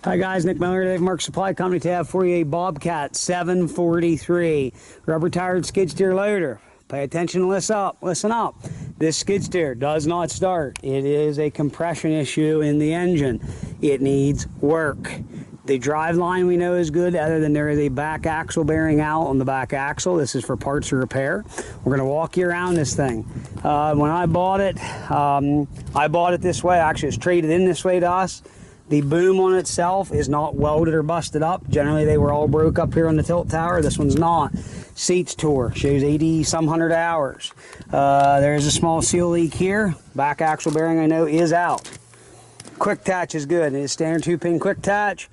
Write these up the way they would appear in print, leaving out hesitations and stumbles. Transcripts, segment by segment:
Hi guys, Nick Miller, Dave Mark Supply Company to have for you a Bobcat 743 rubber tired skid steer loader. Pay attention, listen up. This skid steer does not start. It is a compression issue in the engine. It needs work. The drive line we know is good, other than there is a back axle bearing out on the back axle. This is for parts or repair. We're going to walk you around this thing. When I bought it this way. Actually, it's traded in this way to us. The boom on itself is not welded or busted up. Generally, they were all broke up here on the tilt tower. This one's not. Seats tore. Shows 80-some hundred hours. There is a small seal leak here. Back axle bearing, I know, is out. Quick attach is good. It is standard 2-pin quick attach.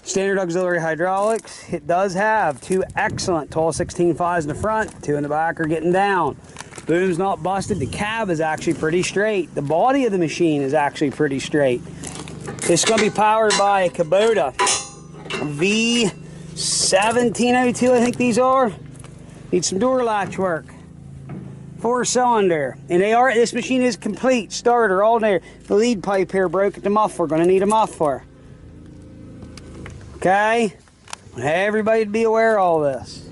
Standard auxiliary hydraulics. It does have two excellent tall 16.5s in the front. Two in the back are getting down. Boom's not busted. The cab is actually pretty straight. The body of the machine is actually pretty straight. This is going to be powered by a Kubota V1702, I think these are. Need some door latch work. 4-cylinder. And this machine is complete. Starter, all there. The lead pipe here broke at the muffler. Going to need a muffler. Okay? I want everybody to be aware of all this.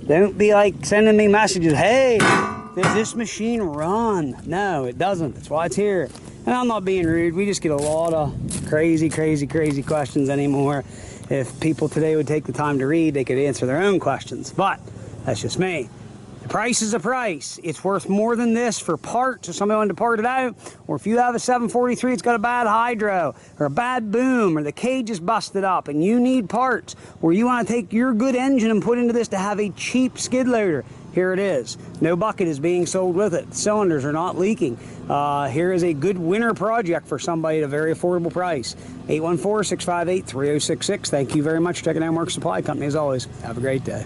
Don't be like sending me messages, hey, does this machine run? No, it doesn't. That's why it's here. And I'm not being rude. We just get a lot of crazy questions anymore. If people today would take the time to read, they could answer their own questions. But that's just me. The price is a price. It's worth more than this for parts, if somebody wanted to part it out. Or if you have a 743, it's got a bad hydro, or a bad boom, or the cage is busted up, and you need parts, or you want to take your good engine and put into this to have a cheap skid loader. Here it is. No bucket is being sold with it. The cylinders are not leaking. Here is a good winter project for somebody at a very affordable price. 814-658-3066. Thank you very much for checking out Mark Supply Company. As always, have a great day.